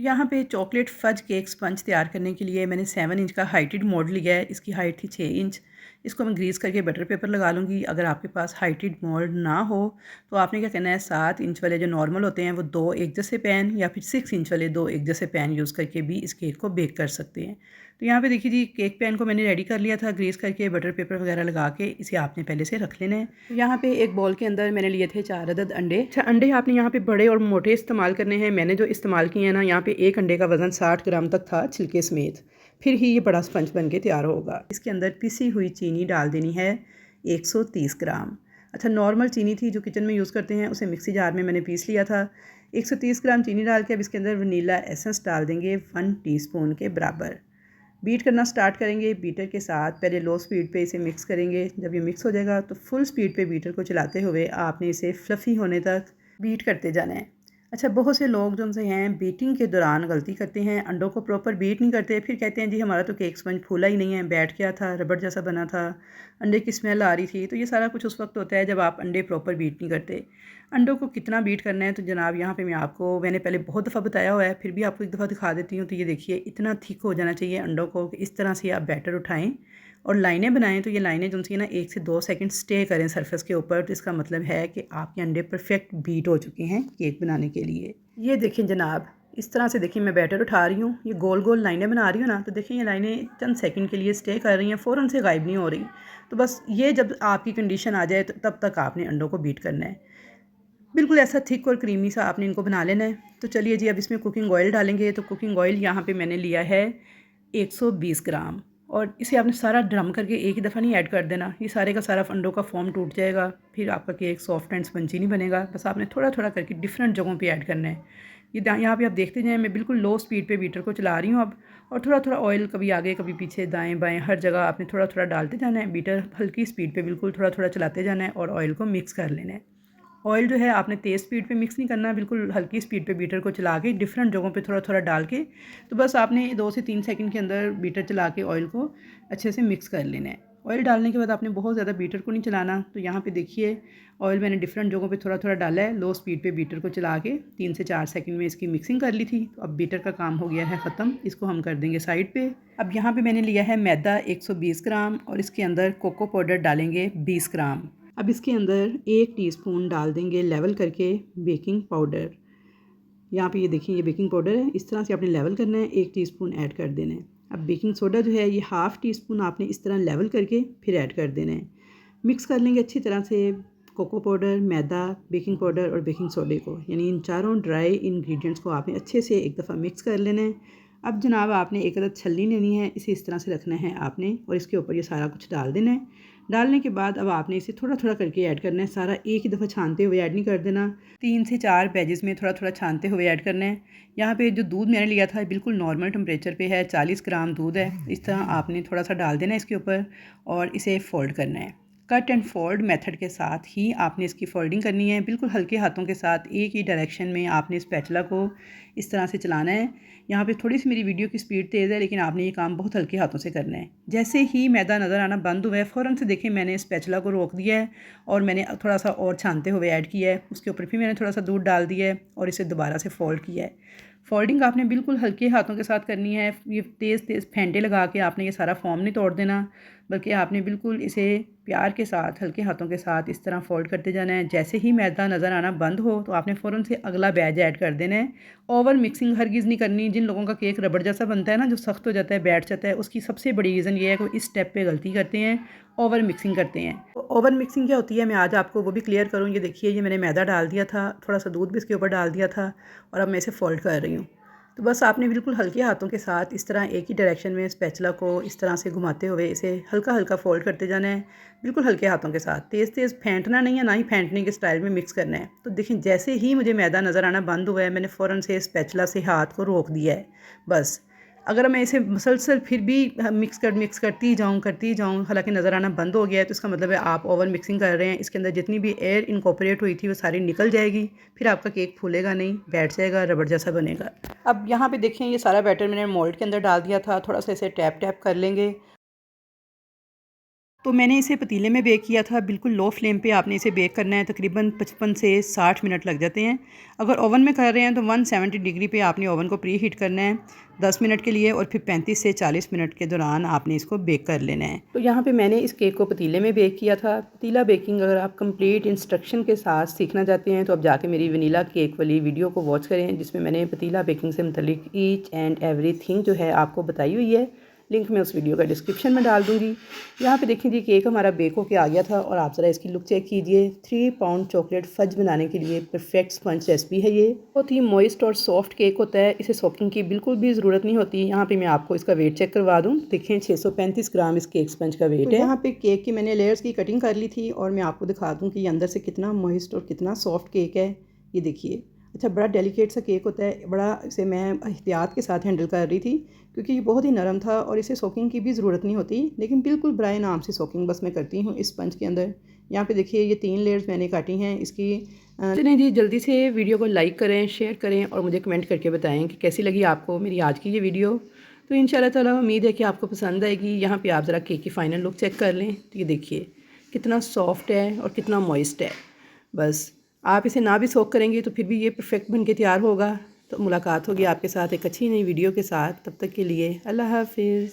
यहाँ पे chocolate fudge cake sponge तैयार करने के लिए मैंने 7 इंच का हाइटेड मोल्ड लिया है। इसकी हाइट थी 6 इंच। इसको मैं ग्रीस करके बटर पेपर लगा लूँगी। अगर आपके पास हाइटेड मोल्ड ना हो तो आपने क्या करना है, 7 इंच वाले जो नॉर्मल होते हैं वो 2 एक जैसे पैन, या फिर 6 इंच वाले 2 एक जैसे पैन यूज़ करके भी इस केक को बेक कर सकते हैं। तो यहाँ पे देखिए जी, केक पैन को मैंने रेडी कर लिया था ग्रीस करके, बटर पेपर वगैरह लगा के। इसे आपने पहले से रख लेना है। तो यहाँ पे एक बॉल के अंदर मैंने लिए थे 4 अदद अंडे। अच्छा, अंडे आपने यहाँ पे बड़े और मोटे इस्तेमाल करने हैं। मैंने जो इस्तेमाल किए हैं ना, यहाँ पे एक अंडे का वज़न 60 ग्राम तक था छिलके समेत। फिर ही ये बड़ा स्पंज बन के तैयार होगा। इसके अंदर पिसी हुई चीनी डाल देनी है 130 ग्राम। अच्छा, नॉर्मल चीनी थी जो किचन में यूज़ करते हैं, उसे मिक्सी जार में मैंने पीस लिया था। 130 ग्राम चीनी डाल के अब इसके अंदर वनीला एसेंस डाल देंगे 1 टीस्पून के बराबर। बीट करना स्टार्ट करेंगे बीटर के साथ। पहले लो स्पीड पे इसे मिक्स करेंगे। जब ये मिक्स हो जाएगा तो फुल स्पीड पे बीटर को चलाते हुए आपने इसे फ्लफ़ी होने तक बीट करते जाना है। अच्छा, बहुत से लोग जो उनसे हैं बीटिंग के दौरान गलती करते हैं, अंडों को प्रॉपर बीट नहीं करते। फिर कहते हैं जी हमारा तो केक स्पंज फूला ही नहीं है, बैठ गया था, रबड़ जैसा बना था, अंडे की स्मेल आ रही थी। तो ये सारा कुछ उस वक्त होता है जब आप अंडे प्रॉपर बीट नहीं करते। अंडों को कितना बीट करना है तो जनाब यहाँ पे मैंने पहले बहुत दफ़ा बताया हुआ है, फिर भी आपको एक दफ़ा दिखा देती हूँ। तो ये देखिए, इतना थिक हो जाना चाहिए अंडों को कि इस तरह से आप बैटर उठाएं और लाइनें बनाएं। तो ये लाइनें जो सी ना 1 से 2 सेकंड स्टे करें सरफेस के ऊपर। तो इसका मतलब है कि आपके अंडे परफेक्ट बीट हो चुके हैं केक बनाने के लिए। ये देखें जनाब, इस तरह से देखिए मैं बैटर उठा रही हूँ, ये गोल गोल लाइनें बना रही हूँ ना। तो देखिए ये लाइनें चंद सेकंड के लिए स्टे कर रही हैं, फ़ौरन से गायब नहीं हो रही। तो बस ये जब आपकी कंडीशन आ जाए तो तब तक आपने अंडों को बीट करना है। बिल्कुल ऐसा थिक और क्रीमी सा आपने इनको बना लेना है। तो चलिए जी, अब इसमें कुकिंग ऑयल डालेंगे। तो कुकिंग ऑयल यहाँ पे मैंने लिया है 120 ग्राम, और इसे आपने सारा ड्रम करके एक ही दफ़ा नहीं ऐड कर देना। ये सारे का सारा अंडों का फॉर्म टूट जाएगा, फिर आपका केक सॉफ्ट एंड स्पंजी नहीं बनेगा। बस आपने थोड़ा थोड़ा करके डिफरेंट जगहों पे ऐड करना है। ये यहाँ पे आप देखते जाएं, मैं बिल्कुल लो स्पीड पे बीटर को चला रही हूँ अब। और थोड़ा थोड़ा ऑयल कभी आगे कभी पीछे, दाएं बाएं, हर जगह आपने थोड़ा थोड़ा डालते जाना है। बीटर हल्की स्पीड पे बिल्कुल थोड़ा थोड़ा चलाते जाना है और ऑयल को मिक्स कर लेना है। ऑयल जो है आपने तेज़ स्पीड पे मिक्स नहीं करना, बिल्कुल हल्की स्पीड पे बीटर को चला के डिफरेंट जगहों पे थोड़ा थोड़ा डाल के, तो बस आपने 2 से 3 सेकंड के अंदर बीटर चला के ऑयल को अच्छे से मिक्स कर लेना है। ऑयल डालने के बाद आपने बहुत ज़्यादा बीटर को नहीं चलाना। तो यहाँ पे देखिए, ऑयल मैंने डिफरेंट जगहों पे थोड़ा थोड़ा डाला है। लो स्पीड पे बीटर को चला के 3 से 4 सेकंड में इसकी मिक्सिंग कर ली थी। तो अब बीटर का काम हो गया है ख़त्म, इसको हम कर देंगे साइड पे। अब यहाँ पे मैंने लिया है मैदा 120 ग्राम, और इसके अंदर कोको पाउडर डालेंगे 20 ग्राम। अब इसके अंदर 1 टीस्पून डाल देंगे लेवल करके बेकिंग पाउडर। यहाँ पे ये देखिए, ये बेकिंग पाउडर है, इस तरह से आपने लेवल करना है, 1 टीस्पून ऐड कर देना है। अब बेकिंग सोडा जो है ये हाफ़ टीस्पून आपने इस तरह लेवल करके फिर ऐड कर देना है। मिक्स कर लेंगे अच्छी तरह से कोको पाउडर, मैदा, बेकिंग पाउडर और बेकिंग सोडे को, यानी इन चारों ड्राई इंग्रेडिएंट्स को आपने अच्छे से एक दफ़ा मिक्स कर लेना है। अब जनाब आपने एक अदद छलनी लेनी है, इसे इस तरह से रखना है आपने, और इसके ऊपर ये सारा कुछ डाल देना है। डालने के बाद अब आपने इसे थोड़ा थोड़ा करके ऐड करना है, सारा एक ही दफ़ा छानते हुए ऐड नहीं कर देना। 3 से 4 बैजेस में थोड़ा थोड़ा छानते हुए ऐड करना है। यहाँ पे जो दूध मैंने लिया था बिल्कुल नॉर्मल टेम्परेचर पे है, 40 ग्राम दूध है। इस तरह आपने थोड़ा सा डाल देना है इसके ऊपर और इसे फ़ोल्ड करना है। कट एंड फोल्ड मेथड के साथ ही आपने इसकी फोल्डिंग करनी है। बिल्कुल हल्के हाथों के साथ एक ही डायरेक्शन में आपने स्पैचुला को इस तरह से चलाना है। यहाँ पे थोड़ी सी मेरी वीडियो की स्पीड तेज़ है, लेकिन आपने ये काम बहुत हल्के हाथों से करना है। जैसे ही मैदा नज़र आना बंद हुआ है, फ़ौरन से देखें मैंने स्पैचुला को रोक दिया है और मैंने थोड़ा सा और छानते हुए ऐड किया है। उसके ऊपर फिर मैंने थोड़ा सा दूध डाल दिया है और इसे दोबारा से फ़ोल्ड किया है। फोल्डिंग आपने बिल्कुल हल्के हाथों के साथ करनी है। ये तेज़ तेज़ फेंटे लगा के आपने ये सारा फॉर्म नहीं तोड़ देना, बल्कि आपने बिल्कुल इसे प्यार के साथ हल्के हाथों के साथ इस तरह फोल्ड करते जाना है। जैसे ही मैदा नज़र आना बंद हो तो आपने फ़ौरन से अगला बैच ऐड कर देना है। ओवर मिक्सिंग हरगिज़ नहीं करनी। जिन लोगों का केक रबड़ जैसा बनता है ना, जो सख्त हो जाता है, बैठ जाता है, उसकी सबसे बड़ी रीज़न ये है कि इस स्टेप पे गलती करते हैं, ओवर मिक्सिंग करते हैं। तो ओवर मिक्सिंग क्या होती है, मैं आज आपको वो भी क्लियर करूँ। ये देखिए, ये मैंने मैदा डाल दिया था, थोड़ा सा दूध भी इसके ऊपर डाल दिया था, और अब मैं इसे फ़ोल्ड कर रही हूँ। तो बस आपने बिल्कुल हल्के हाथों के साथ इस तरह एक ही डायरेक्शन में स्पैचुला को इस तरह से घुमाते हुए इसे हल्का हल्का फोल्ड करते जाना है। बिल्कुल हल्के हाथों के साथ, तेज़ तेज़ फेंटना नहीं है, ना ही फेंटने के स्टाइल में मिक्स करना है। तो देखिए, जैसे ही मुझे मैदा नज़र आना बंद हुआ है, मैंने फ़ौरन से स्पैचुला से हाथ को रोक दिया है। बस अगर मैं इसे मुसलसल फिर भी मिक्स करती जाऊँ, हालांकि नज़र आना बंद हो गया है, तो इसका मतलब है आप ओवर मिक्सिंग कर रहे हैं। इसके अंदर जितनी भी एयर इनकॉर्पोरेट हुई थी वो सारी निकल जाएगी, फिर आपका केक फूलेगा नहीं, बैठ जाएगा, रबड़ जैसा बनेगा। अब यहाँ पे देखें, ये सारा बैटर मैंने मोल्ड के अंदर डाल दिया था। थोड़ा सा इसे टैप टैप कर लेंगे तो मैंने इसे पतीले में बेक किया था। बिल्कुल लो फ्लेम पे आपने इसे बेक करना है। तकरीबन 55 से 60 मिनट लग जाते हैं। अगर ओवन में कर रहे हैं तो 170 डिग्री पे आपने ओवन को प्री हीट करना है 10 मिनट के लिए, और फिर 35 से 40 मिनट के दौरान आपने इसको बेक कर लेना है। तो यहाँ पे मैंने इस केक को पतीले में बेक किया था। पतीला बेकिंग अगर आप कंप्लीट इंस्ट्रक्शन के साथ सीखना चाहते हैं तो आप जाके मेरी वनीला केक वाली वीडियो को वॉच करें, जिसमें मैंने पतीला बेकिंग से मुतल्लिक ईच एंड एवरीथिंग जो है आपको बताई हुई है। लिंक मैं उस वीडियो का डिस्क्रिप्शन में डाल दूँगी। यहाँ पे देखिए जी केक हमारा बेक होके आ गया था, और आप ज़रा इसकी लुक चेक कीजिए। 3 पाउंड चॉकलेट फज बनाने के लिए परफेक्ट स्पंज रेसिपी है ये। बहुत ही मॉइस्ट और सॉफ्ट केक होता है, इसे सोकिंग की बिल्कुल भी ज़रूरत नहीं होती। यहाँ पे मैं आपको इसका वेट चेक करवा दूँ। देखें 635 ग्राम इस केक स्पंज का वेट है। यहाँ पे केक की मैंने लेयर्स की कटिंग कर ली थी, और मैं आपको दिखा दूँ कि ये अंदर से कितना मॉइस्ट और कितना सॉफ्ट केक है। ये देखिए, अच्छा बड़ा डेलिकेट सा केक होता है, बड़ा इसे मैं एहतियात के साथ हैंडल कर रही थी क्योंकि ये बहुत ही नरम था और इसे सोकिंग की भी ज़रूरत नहीं होती, लेकिन बिल्कुल बराए नाम से सोकिंग बस मैं करती हूँ इस स्पंज के अंदर। यहाँ पे देखिए ये 3 लेयर्स मैंने काटी हैं इसकी। चलें जी, जल्दी से वीडियो को लाइक करें, शेयर करें और मुझे कमेंट करके बताएं कि कैसी लगी आपको मेरी आज की ये वीडियो। तो इंशाल्लाह ताला उम्मीद है कि आपको पसंद आएगी। यहाँ पर आप ज़रा केक की फ़ाइनल लुक चेक कर लें। तो ये देखिए कितना सॉफ्ट है और कितना मॉइस्ट है। बस आप इसे ना भी सोक करेंगे तो फिर भी ये परफेक्ट बन के तैयार होगा। तो मुलाकात होगी आपके साथ एक अच्छी नई वीडियो के साथ। तब तक के लिए अल्लाह हाफिज़।